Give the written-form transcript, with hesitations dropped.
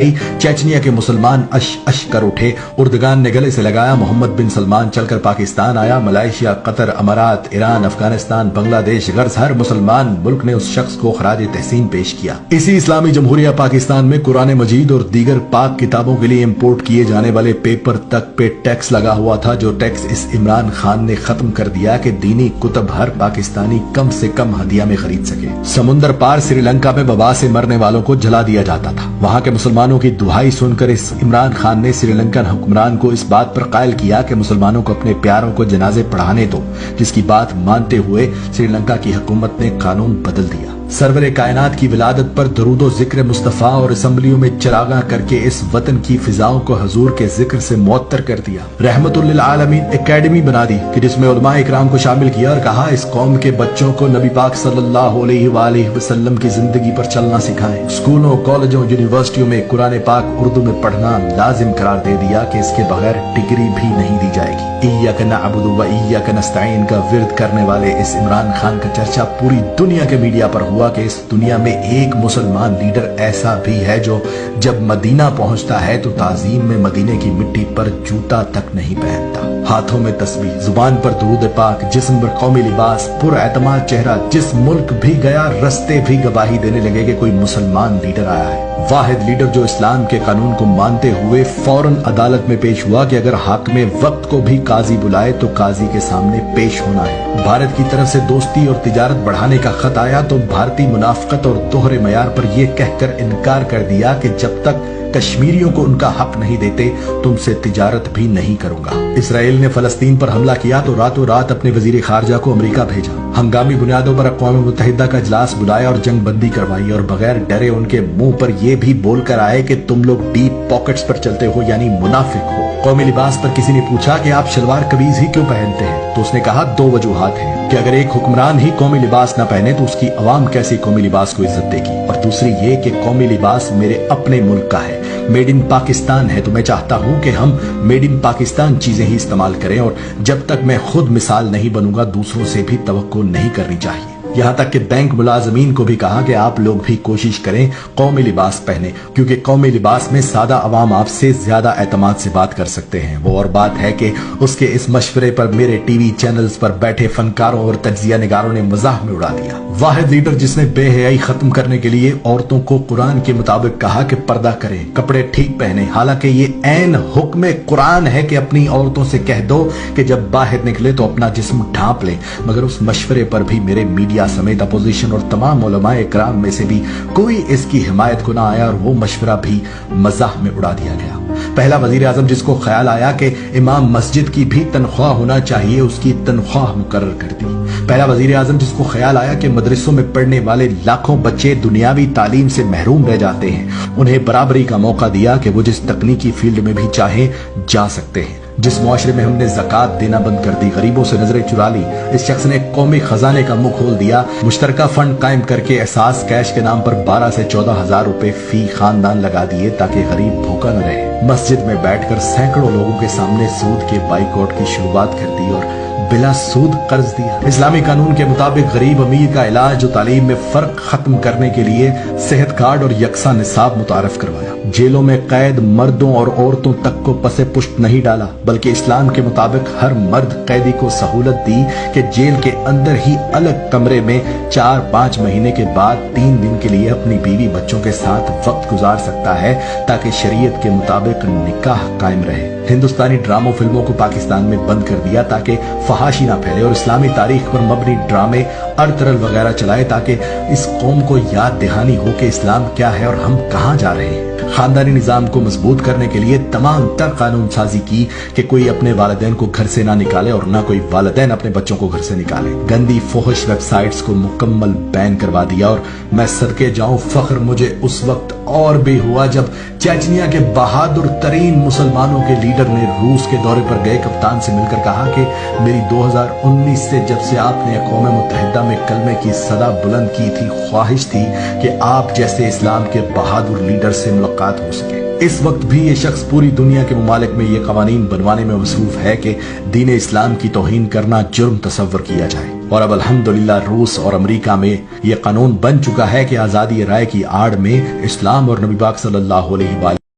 चेचनिया के मुसलमान अश अश कर उठे। उर्दगान ने गले से लगाया, मोहम्मद बिन सलमान चलकर पाकिस्तान आया। मलेशिया, कतर, अमारात, ईरान, अफगानिस्तान, बांग्लादेश, गर्ज हर मुसलमान मुल्क ने उस शख्स को खराज तहसीन पेश किया। इसी इस्लामी जमहूरिया पाकिस्तान में कुरान मजीद और दीगर पाक किताबों के लिए इम्पोर्ट किए जाने वाले पेपर तक पे टैक्स लगा हुआ था, जो टैक्स इस इमरान खान ने खत्म कर दिया कि दीनी कुतब हर पाकिस्तानी कम से कम हदिया में खरीद सके। समुंदर पार श्रीलंका में वबा से मरने वालों को जला दिया जाता था। वहां के मुसलमानों की दुहाई सुनकर इस इमरान खान ने श्रीलंकन हुक्मरान को इस बात पर कायल किया कि मुसलमानों को अपने प्यारों को जनाजे पढ़ाने दो, जिसकी बात मानते हुए श्रीलंका की हुकूमत ने कानून बदल दिया। सरवरे कायनात की विलादत पर दरूदो जिक्र मुस्तफा और असम्बलियों में चरागा करके इस वतन की फिजाओं को हजूर के जिक्र से मुअत्तर कर दिया। रहमतुल लिल आलमीन एकेडमी बना दी कि जिसमें उलमा इकराम को शामिल किया और कहा इस कौम के बच्चों को नबी पाक सल्लल्लाहु अलैहि वसल्लम की जिंदगी पर चलना सिखाएं। स्कूलों, कॉलेजों, यूनिवर्सिटियों में कुरान पाक उर्दू में पढ़ना लाजिम करार दे दिया कि इसके बगैर डिग्री भी नहीं दी जाएगी। इय्याका नअबुदु व इय्याका नस्तईन का विर्द करने वाले इस इमरान खान का चर्चा पूरी दुनिया के मीडिया पर हुआ कि इस दुनिया में एक मुसलमान लीडर ऐसा भी है जो जब मदीना पहुंचता है तो ताजीम में मदीने की मिट्टी पर जूता तक नहीं पहनता। हाथों में तस्बीह, जुबान पर दुरूद पाक, जिस्म पर कौमी लिबास, पुरएतमाद चेहरा, जिस मुल्क भी गया रस्ते भी गवाही देने लगे कि कोई मुसलमान लीडर आया है। वाहिद लीडर जो इस्लाम के कानून को मानते हुए फौरन अदालत में पेश हुआ कि अगर हाकिम वक्त को भी काजी बुलाए तो काजी के सामने पेश होना है। भारत की तरफ से दोस्ती और तिजारत बढ़ाने का खत आया तो भारतीय मुनाफकत और दोहरे मयार पर यह कहकर इनकार कर दिया कि जब तक कश्मीरियों को उनका हक नहीं देते तुमसे तिजारत भी नहीं करूंगा। इसराइल ने फलस्तीन पर हमला किया तो रातों रात अपने वजीर खारजा को अमेरिका भेजा। हंगामी बुनियादों पर अक़वाम मुत्तहिदा का इजलास बुलाया और जंग बंदी करवाई और बगैर डरे उनके मुंह पर यह भी बोलकर आए कि तुम लोग डीप पॉकेट्स पर चलते हो, यानी मुनाफिक हो। कौमी लिबास पर किसी ने पूछा कि आप शलवार कमीज ही क्यों पहनते हैं, तो उसने कहा दो वजूहात हैं कि अगर एक हुक्मरान ही कौमी लिबास न पहने तो उसकी अवाम कैसे कौमी लिबास को इज्जत देगी, और दूसरी ये कि कौमी लिबास मेरे अपने मुल्क का है, मेड इन पाकिस्तान है, तो मैं चाहता हूं कि हम मेड इन पाकिस्तान चीजें ही इस्तेमाल करें और जब तक मैं खुद मिसाल नहीं बनूंगा दूसरों से भी तवक्को नहीं करनी चाहिए। यहाँ तक कि बैंक मुलाजमीन को भी कहा कि आप लोग भी कोशिश करें कौमी लिबास पहने, क्योंकि कौमी लिबास में सादा अवाम आपसे ज्यादा एतमाद से बात कर सकते हैं। वो और बात है कि उसके इस मशवरे पर मेरे टीवी चैनल्स पर बैठे फनकारों और तज्जिया निगारों ने मजाक में उड़ा दिया। वाहिद लीडर जिसने बेहयाई खत्म करने के लिए औरतों को कुरान के मुताबिक कहा कि पर्दा करें, कपड़े ठीक पहने, हालांकि ये ऐन हुक्म कुरान है कि अपनी औरतों से कह दो कि जब बाहर निकले तो अपना जिस्म ढांप ले, मगर उस मशवरे पर भी मेरे मीडिया समेत अपोजिशन और तमाम उलमाए इकराम में से भी कोई इसकी हिमायत को ना आया और वो मशवरा भी मजाक में उड़ा दिया गया। पहला वजीर आजम जिसको ख्याल आया कि इमाम मस्जिद की भी तनख्वाह होना चाहिए, उसकी तनख्वाह मुकर्रर कर दी। पहला वजीर आजम जिसको ख्याल आया कि मदरसों में पढ़ने वाले लाखों बच्चे दुनियावी तालीम से महरूम रह जाते हैं, उन्हें बराबरी का मौका दिया कि वो जिस तकनीकी फील्ड में भी चाहे जा सकते हैं। जिस मुआशरे में हमने ज़कात देना बंद कर दी, गरीबों से नजरें चुरा ली, इस शख्स ने कौमी खजाने का मुंह खोल दिया। मुश्तरका फंड कायम करके एहसास कैश के नाम पर 12 से 14 हजार रुपए फी खानदान लगा दिए ताकि गरीब भूखा न रहे। मस्जिद में बैठकर सैकड़ों लोगों के सामने सूद के बाइकआउट की शुरुआत कर दी और बिला सूद कर्ज दिया। इस्लामी कानून के मुताबिक गरीब अमीर का इलाज और तालीम में फर्क खत्म करने के लिए सेहत कार्ड और यकसा निसाब मुतारफ करवाया। जेलों में कैद मर्दों और औरतों तक को पसे पुष्ट नहीं डाला, बल्कि इस्लाम के मुताबिक हर मर्द कैदी को सहूलत दी कि जेल के अंदर ही अलग कमरे में 4-5 महीने के बाद 3 दिन के लिए अपनी बीवी बच्चों के साथ वक्त गुजार सकता है ताकि शरीयत के मुताबिक निकाह कायम रहे। हिंदुस्तानी ड्रामों फिल्मों को पाकिस्तान में बंद कर दिया ताकि फहाशी ना फैले और इस्लामी तारीख पर मबनी ड्रामे अरतरल वगैरह चलाए ताकि इस कौम को याद दहानी हो कि इस्लाम क्या है और हम कहाँ जा रहे हैं। खानदानी निजाम को मजबूत करने के लिए तमाम तर कानून साजी की कि कोई अपने वालिदैन को घर से ना निकाले और ना कोई वालिदैन अपने बच्चों को घर से निकाले। गंदी फोहश वेबसाइट्स को मुकम्मल बैन करवा दिया और मैं सदके जाऊं फख्र मुझे उस वक्त और भी हुआ जब चेचनिया के बहादुर तरीन मुसलमानों के लीडर ने रूस के दौरे पर गए कप्तान से मिलकर कहा कि मेरी 2019 से जब से आपने अक़वाम मुत्तहिदा में कलमे की सदा बुलंद की थी, ख्वाहिश थी कि आप जैसे इस्लाम के बहादुर लीडर से मुलाकात हो सके। इस वक्त भी ये शख्स पूरी दुनिया के मुमालिक में ये कवानीन बनवाने में मसरूफ है कि दीन इस्लाम की तौहीन करना जुर्म तसव्वुर किया जाए। اور اب الحمدللہ روس اور امریکہ میں یہ قانون بن چکا ہے کہ آزادی رائے کی آڑ میں اسلام اور نبی پاک صلی اللہ علیہ وآلہ